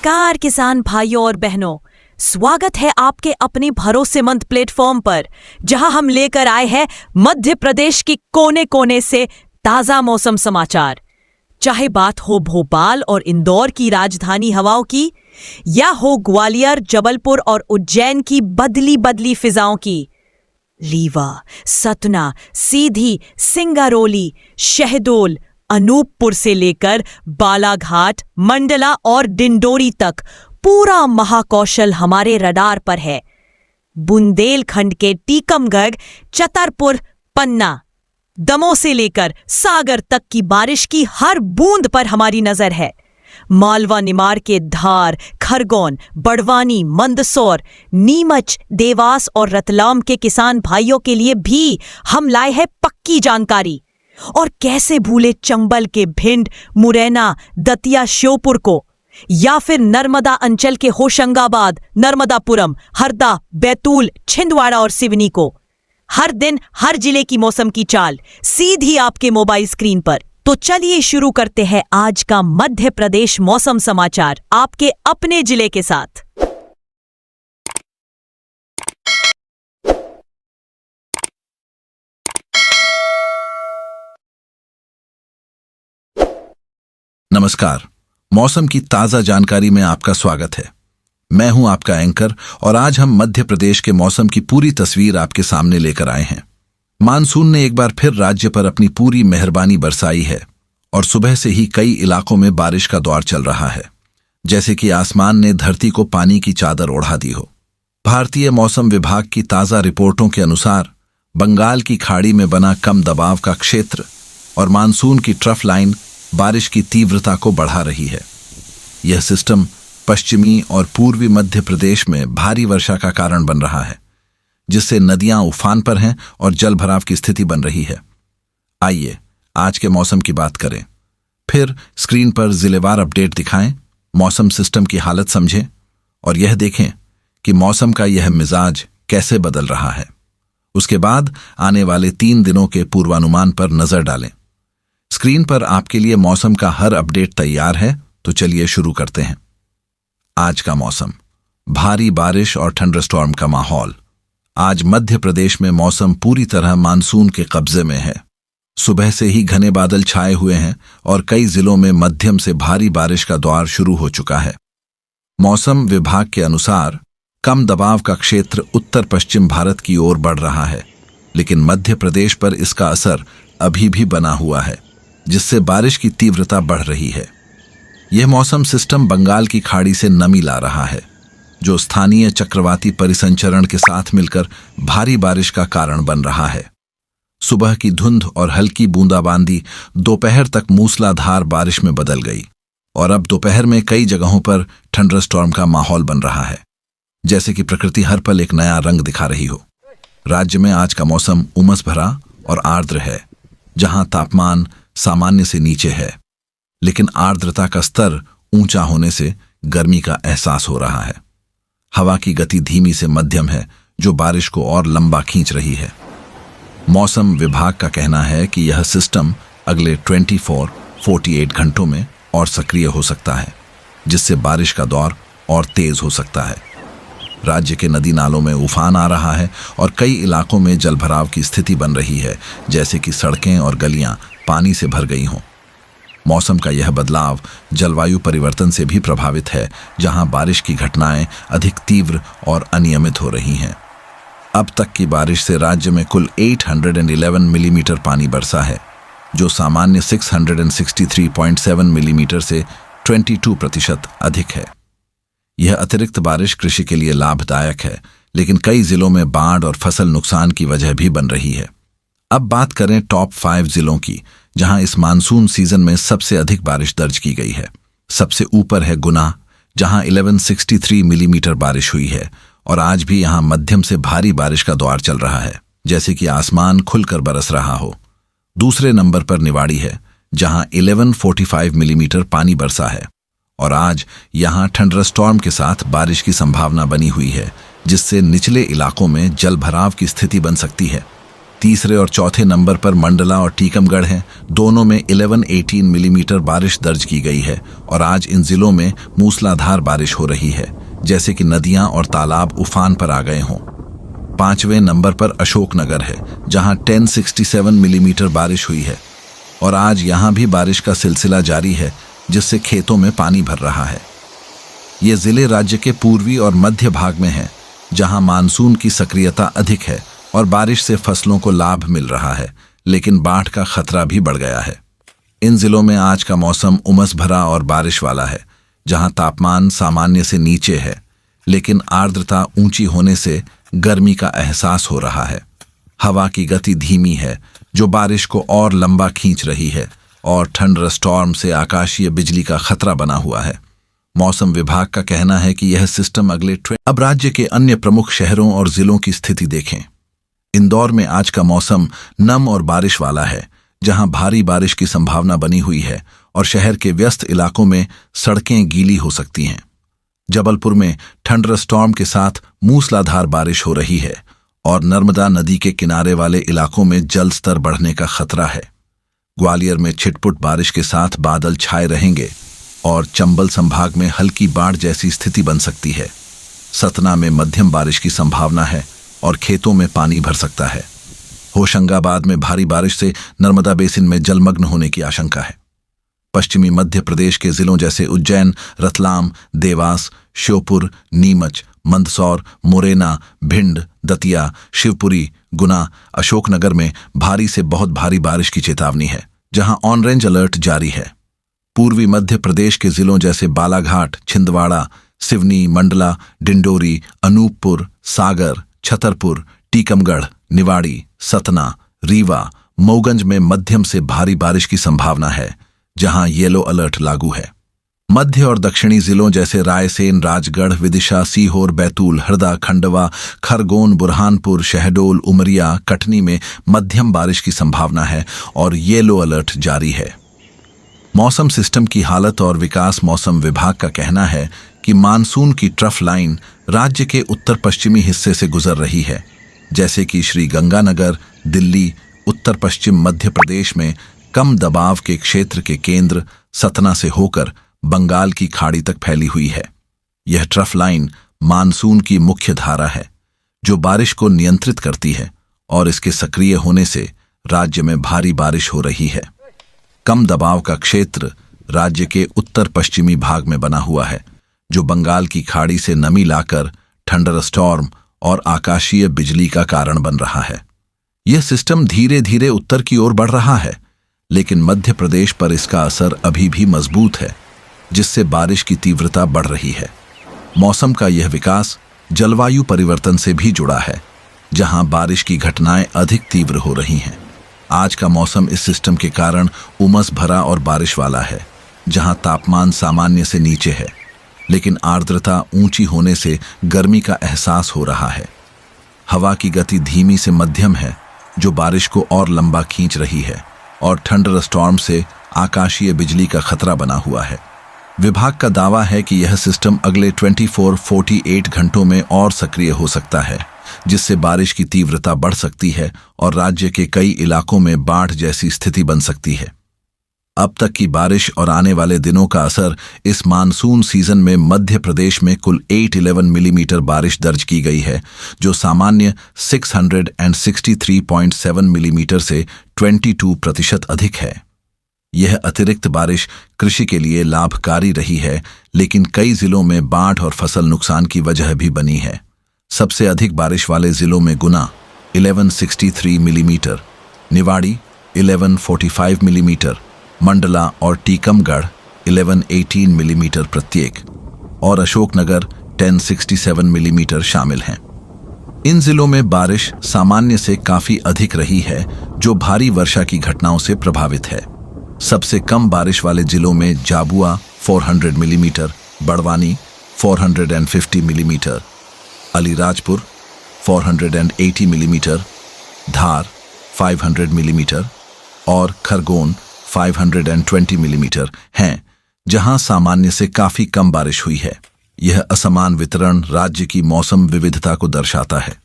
नमस्कार किसान भाइयों और बहनों, स्वागत है आपके अपने भरोसेमंद प्लेटफॉर्म पर, जहां हम लेकर आए हैं मध्य प्रदेश की कोने कोने से ताजा मौसम समाचार। चाहे बात हो भोपाल और इंदौर की राजधानी हवाओं की, या हो ग्वालियर, जबलपुर और उज्जैन की बदली बदली फिजाओं की, रीवा, सतना, सीधी, सिंगरौली, शहडोल, अनूपपुर से लेकर बालाघाट, मंडला और डिंडोरी तक पूरा महाकौशल हमारे रडार पर है। बुंदेलखंड के टीकमगढ़, छतरपुर, पन्ना, दमोह से लेकर सागर तक की बारिश की हर बूंद पर हमारी नजर है। मालवा निमाड़ के धार, खरगोन, बड़वानी, मंदसौर, नीमच, देवास और रतलाम के किसान भाइयों के लिए भी हम लाए हैं पक्की जानकारी। और कैसे भूले चंबल के भिंड, मुरैना, दतिया, श्योपुर को, या फिर नर्मदा अंचल के होशंगाबाद, नर्मदापुरम, हरदा, बैतूल, छिंदवाड़ा और सिवनी को। हर दिन हर जिले की मौसम की चाल सीधी आपके मोबाइल स्क्रीन पर। तो चलिए शुरू करते हैं आज का मध्य प्रदेश मौसम समाचार आपके अपने जिले के साथ। नमस्कार, मौसम की ताजा जानकारी में आपका स्वागत है। मैं हूं आपका एंकर और आज हम मध्य प्रदेश के मौसम की पूरी तस्वीर आपके सामने लेकर आए हैं। मानसून ने एक बार फिर राज्य पर अपनी पूरी मेहरबानी बरसाई है और सुबह से ही कई इलाकों में बारिश का दौर चल रहा है, जैसे कि आसमान ने धरती को पानी की चादर ओढ़ा दी हो। भारतीय मौसम विभाग की ताजा रिपोर्टों के अनुसार बंगाल की खाड़ी में बना कम दबाव का क्षेत्र और मानसून की ट्रफ लाइन बारिश की तीव्रता को बढ़ा रही है। यह सिस्टम पश्चिमी और पूर्वी मध्य प्रदेश में भारी वर्षा का कारण बन रहा है, जिससे नदियां उफान पर हैं और जल भराव की स्थिति बन रही है। आइए आज के मौसम की बात करें, फिर स्क्रीन पर जिलेवार अपडेट दिखाएं, मौसम सिस्टम की हालत समझें और यह देखें कि मौसम का यह मिजाज कैसे बदल रहा है। उसके बाद आने वाले 3 दिनों के पूर्वानुमान पर नजर डालें। स्क्रीन पर आपके लिए मौसम का हर अपडेट तैयार है, तो चलिए शुरू करते हैं। आज का मौसम, भारी बारिश और थंडरस्टॉर्म का माहौल। आज मध्य प्रदेश में मौसम पूरी तरह मानसून के कब्जे में है। सुबह से ही घने बादल छाए हुए हैं और कई जिलों में मध्यम से भारी बारिश का दौर शुरू हो चुका है। मौसम विभाग के अनुसार कम दबाव का क्षेत्र उत्तर पश्चिम भारत की ओर बढ़ रहा है, लेकिन मध्य प्रदेश पर इसका असर अभी भी बना हुआ है, जिससे बारिश की तीव्रता बढ़ रही है। यह मौसम सिस्टम बंगाल की खाड़ी से नमी ला रहा है, जो स्थानीय चक्रवाती परिसंचरण के साथ मिलकर भारी बारिश का कारण बन रहा है। सुबह की धुंध और हल्की बूंदाबांदी दोपहर तक मूसलाधार बारिश में बदल गई और अब दोपहर में कई जगहों पर थंडरस्टॉर्म का माहौल बन रहा है, जैसे कि प्रकृति हर पल एक नया रंग दिखा रही हो। राज्य में आज का मौसम उमस भरा और आर्द्र है, जहां तापमान सामान्य से नीचे है, लेकिन आर्द्रता का स्तर ऊंचा होने से गर्मी का एहसास हो रहा है। हवा की गति धीमी से मध्यम है, जो बारिश को और लंबा खींच रही है। मौसम विभाग का कहना है कि यह सिस्टम अगले 24-48 घंटों में और सक्रिय हो सकता है, जिससे बारिश का दौर और तेज हो सकता है। राज्य के नदी नालों में उफान आ रहा है और कई इलाकों में जलभराव की स्थिति बन रही है, जैसे कि सड़कें और गलियां पानी से भर गई हों। मौसम का यह बदलाव जलवायु परिवर्तन से भी प्रभावित है, जहां बारिश की घटनाएं अधिक तीव्र और अनियमित हो रही हैं। अब तक की बारिश से राज्य में कुल 811 मिलीमीटर पानी बरसा है, जो सामान्य 663.7 मिलीमीटर से 22% अधिक है। यह अतिरिक्त बारिश कृषि के लिए लाभदायक है, लेकिन कई जिलों में बाढ़ और फसल नुकसान की वजह भी बन रही है। अब बात करें टॉप 5 जिलों की, जहां इस मानसून सीजन में सबसे अधिक बारिश दर्ज की गई है। सबसे ऊपर है गुना, जहां 1163 मिलीमीटर बारिश हुई है और आज भी यहां मध्यम से भारी बारिश का दौर चल रहा है, जैसे कि आसमान खुलकर बरस रहा हो। दूसरे नंबर पर निवाड़ी है, जहां 1145 मिलीमीटर पानी बरसा है और आज यहां थंडरस्टॉर्म के साथ बारिश की संभावना बनी हुई है, जिससे निचले इलाकों में जलभराव की स्थिति बन सकती है। तीसरे और चौथे नंबर पर मंडला और टीकमगढ़ हैं। दोनों में 11-18 मिलीमीटर बारिश दर्ज की गई है और आज इन जिलों में मूसलाधार बारिश हो रही है, जैसे कि नदियां और तालाब उफान पर आ गए हों। पांचवें नंबर पर अशोकनगर है, जहां 1067 मिलीमीटर बारिश हुई है और आज यहां भी बारिश का सिलसिला जारी है, जिससे खेतों में पानी भर रहा है। ये जिले राज्य के पूर्वी और मध्य भाग में हैं, जहां मानसून की सक्रियता अधिक है और बारिश से फसलों को लाभ मिल रहा है, लेकिन बाढ़ का खतरा भी बढ़ गया है। इन जिलों में आज का मौसम उमस भरा और बारिश वाला है, जहां तापमान सामान्य से नीचे है, लेकिन आर्द्रता ऊंची होने से गर्मी का एहसास हो रहा है। हवा की गति धीमी है, जो बारिश को और लंबा खींच रही है और थंडर स्टॉर्म से आकाशीय बिजली का खतरा बना हुआ है। मौसम विभाग का कहना है कि यह सिस्टम अगले अब राज्य के अन्य प्रमुख शहरों और जिलों की स्थिति देखें। इंदौर में आज का मौसम नम और बारिश वाला है, जहां भारी बारिश की संभावना बनी हुई है और शहर के व्यस्त इलाकों में सड़कें गीली हो सकती हैं। जबलपुर में थंडर स्टॉर्म के साथ मूसलाधार बारिश हो रही है और नर्मदा नदी के किनारे वाले इलाकों में जल स्तर बढ़ने का खतरा है। ग्वालियर में छिटपुट बारिश के साथ बादल छाए रहेंगे और चंबल संभाग में हल्की बाढ़ जैसी स्थिति बन सकती है। सतना में मध्यम बारिश की संभावना है और खेतों में पानी भर सकता है। होशंगाबाद में भारी बारिश से नर्मदा बेसिन में जलमग्न होने की आशंका है। पश्चिमी मध्य प्रदेश के जिलों जैसे उज्जैन, रतलाम, देवास, श्योपुर, नीमच, मंदसौर, मुरैना, भिंड, दतिया, शिवपुरी, गुना, अशोकनगर में भारी से बहुत भारी बारिश की चेतावनी है, जहां ऑरेंज अलर्ट जारी है। पूर्वी मध्य प्रदेश के जिलों जैसे बालाघाट, छिंदवाड़ा, सिवनी, मंडला, डिंडोरी, अनूपपुर, सागर, छतरपुर, टीकमगढ़, निवाड़ी, सतना, रीवा, मऊगंज में मध्यम से भारी बारिश की संभावना है, जहां येलो अलर्ट लागू है। मध्य और दक्षिणी जिलों जैसे रायसेन, राजगढ़, विदिशा, सीहोर, बैतूल, हरदा, खंडवा, खरगोन, बुरहानपुर, शहडोल, उमरिया, कटनी में मध्यम बारिश की संभावना है और येलो अलर्ट जारी है। मौसम सिस्टम की हालत और विकास मौसम विभाग का कहना है कि मानसून की ट्रफ लाइन राज्य के उत्तर पश्चिमी हिस्से से गुजर रही है, जैसे कि श्री गंगानगर, दिल्ली, उत्तर पश्चिम मध्य प्रदेश में कम दबाव के क्षेत्र के केंद्र सतना से होकर बंगाल की खाड़ी तक फैली हुई है। यह ट्रफ लाइन मानसून की मुख्य धारा है, जो बारिश को नियंत्रित करती है और इसके सक्रिय होने से राज्य में भारी बारिश हो रही है। कम दबाव का क्षेत्र राज्य के उत्तर पश्चिमी भाग में बना हुआ है, जो बंगाल की खाड़ी से नमी लाकर थंडर स्टॉर्म और आकाशीय बिजली का कारण बन रहा है। यह सिस्टम धीरे धीरे उत्तर की ओर बढ़ रहा है, लेकिन मध्य प्रदेश पर इसका असर अभी भी मजबूत है, जिससे बारिश की तीव्रता बढ़ रही है। मौसम का यह विकास जलवायु परिवर्तन से भी जुड़ा है, जहां बारिश की घटनाएं अधिक तीव्र हो रही हैं। आज का मौसम इस सिस्टम के कारण उमस भरा और बारिश वाला है, जहां तापमान सामान्य से नीचे है, लेकिन आर्द्रता ऊंची होने से गर्मी का एहसास हो रहा है। हवा की गति धीमी से मध्यम है, जो बारिश को और लंबा खींच रही है और थंडर स्टॉर्म से आकाशीय बिजली का खतरा बना हुआ है। विभाग का दावा है कि यह सिस्टम अगले 24-48 घंटों में और सक्रिय हो सकता है, जिससे बारिश की तीव्रता बढ़ सकती है और राज्य के कई इलाकों में बाढ़ जैसी स्थिति बन सकती है। अब तक की बारिश और आने वाले दिनों का असर इस मानसून सीजन में मध्य प्रदेश में कुल 811 मिलीमीटर बारिश दर्ज की गई है, जो सामान्य 663.7 मिलीमीटर से 22% अधिक है। यह अतिरिक्त बारिश कृषि के लिए लाभकारी रही है, लेकिन कई जिलों में बाढ़ और फसल नुकसान की वजह भी बनी है। सबसे अधिक बारिश वाले जिलों में गुना 1163 मिलीमीटर, निवाड़ी 1145 मिलीमीटर, मंडला और टीकमगढ़ 1118 मिलीमीटर प्रत्येक और अशोकनगर 1067 मिलीमीटर शामिल हैं। इन जिलों में बारिश सामान्य से काफी अधिक रही है, जो भारी वर्षा की घटनाओं से प्रभावित है। सबसे कम बारिश वाले जिलों में Jhabua 400 millimetre, Barwani 450 millimetre, Alirajpur 480 millimetre, Dhar 500 millimetre और खरगोन 520 मिलीमीटर हैं, जहां सामान्य से काफी कम बारिश हुई है। यह असमान वितरण राज्य की मौसम विविधता को दर्शाता है।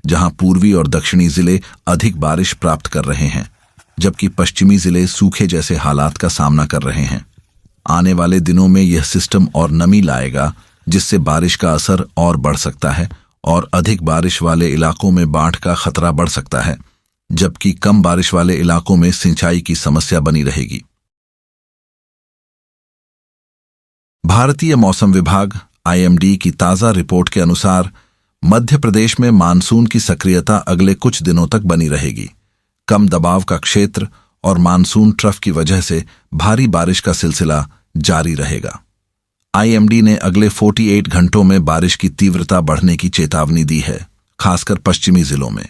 जहां पूर्वी और दक्षिणी जिले अधिक बारिश प्राप्त कर रहे हैं, जबकि पश्चिमी जिले सूखे जैसे हालात का सामना कर रहे हैं। आने वाले दिनों में यह सिस्टम और नमी लाएगा, जिससे बारिश का असर और बढ़ सकता है और अधिक बारिश वाले इलाकों में बाढ़ का खतरा बढ़ सकता है, जबकि कम बारिश वाले इलाकों में सिंचाई की समस्या बनी रहेगी। भारतीय मौसम विभाग IMD की ताजा रिपोर्ट के अनुसार मध्य प्रदेश में मानसून की सक्रियता अगले कुछ दिनों तक बनी रहेगी। कम दबाव का क्षेत्र और मानसून ट्रफ की वजह से भारी बारिश का सिलसिला जारी रहेगा। IMD ने अगले 48 घंटों में बारिश की तीव्रता बढ़ने की चेतावनी दी है, खासकर पश्चिमी जिलों में।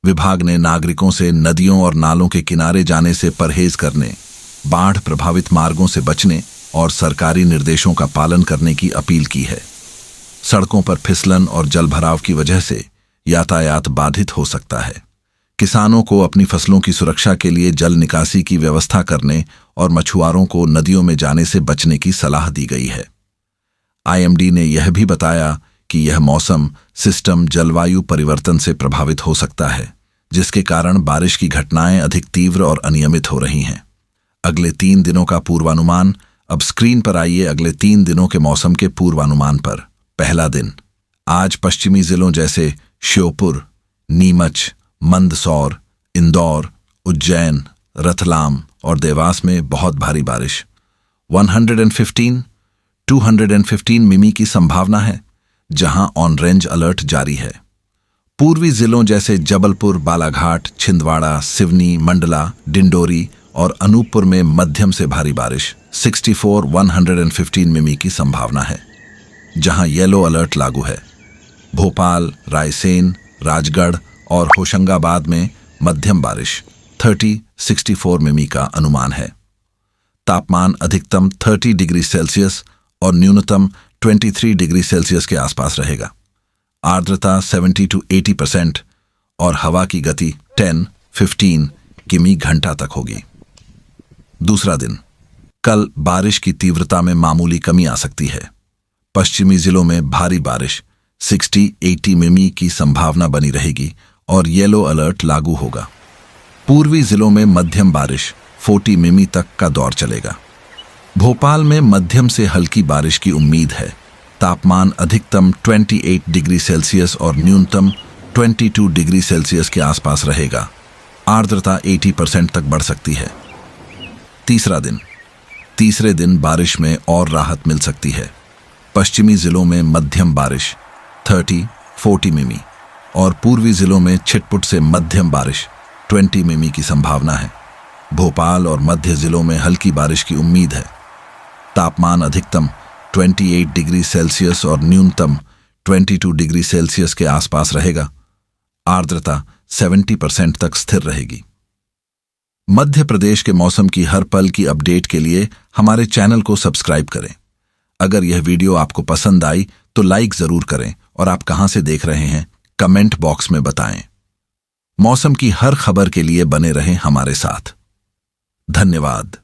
विभाग ने नागरिकों से नदियों और नालों के किनारे जाने से परहेज करने, बाढ़ प्रभावित मार्गों से बचने और सरकारी निर्देशों का पालन करने की अपील की है। सड़कों पर फिसलन और जलभराव की वजह से यातायात बाधित हो सकता है। किसानों को अपनी फसलों की सुरक्षा के लिए जल निकासी की व्यवस्था करने और मछुआरों को नदियों में जाने से बचने की सलाह दी गई है। IMD ने यह भी बताया कि यह मौसम सिस्टम जलवायु परिवर्तन से प्रभावित हो सकता है, जिसके कारण बारिश की घटनाएं अधिक तीव्र और अनियमित हो रही हैं। अगले 3 दिनों का पूर्वानुमान। अब स्क्रीन पर आइए अगले 3 दिनों के मौसम के पूर्वानुमान पर। पहला दिन, आज पश्चिमी जिलों जैसे श्योपुर, नीमच, मंदसौर, इंदौर, उज्जैन, रतलाम और देवास में बहुत भारी बारिश। 115-215 मिमी की संभावना है, जहां ऑरेंज अलर्ट जारी है। पूर्वी जिलों जैसे जबलपुर, बालाघाट, छिंदवाड़ा, सिवनी, मंडला, डिंडोरी और अनूपपुर में मध्यम से भारी बारिश 64-115 मिमी की संभावना है, जहां येलो अलर्ट लागू है। भोपाल, रायसेन, राजगढ़ और होशंगाबाद में मध्यम बारिश 30-64 मिमी का अनुमान है। तापमान अधिकतम 30 डिग्री सेल्सियस और न्यूनतम 23 डिग्री सेल्सियस के आसपास रहेगा। आर्द्रता 70-80% और हवा की गति 10-15 किमी घंटा तक होगी। दूसरा दिन, कल बारिश की तीव्रता में मामूली कमी आ सकती है। पश्चिमी जिलों में भारी बारिश 60-80 मिमी की संभावना बनी रहेगी और येलो अलर्ट लागू होगा। पूर्वी जिलों में मध्यम बारिश 40 मिमी तक का दौर चलेगा। भोपाल में मध्यम से हल्की बारिश की उम्मीद है। तापमान अधिकतम 28 डिग्री सेल्सियस और न्यूनतम 22 डिग्री सेल्सियस के आसपास रहेगा। आर्द्रता 80% तक बढ़ सकती है। तीसरे दिन बारिश में और राहत मिल सकती है। पश्चिमी जिलों में मध्यम बारिश 30-40 मिमी और पूर्वी जिलों में छिटपुट से मध्यम बारिश 20 मिमी की संभावना है। भोपाल और मध्य जिलों में हल्की बारिश की उम्मीद है। तापमान अधिकतम 28 डिग्री सेल्सियस और न्यूनतम 22 डिग्री सेल्सियस के आसपास रहेगा। आर्द्रता 70% तक स्थिर रहेगी। मध्य प्रदेश के मौसम की हर पल की अपडेट के लिए हमारे चैनल को सब्सक्राइब करें। अगर यह वीडियो आपको पसंद आई तो लाइक जरूर करें और आप कहां से देख रहे हैं कमेंट बॉक्स में बताएं। मौसम की हर खबर के लिए बने रहें हमारे साथ। धन्यवाद।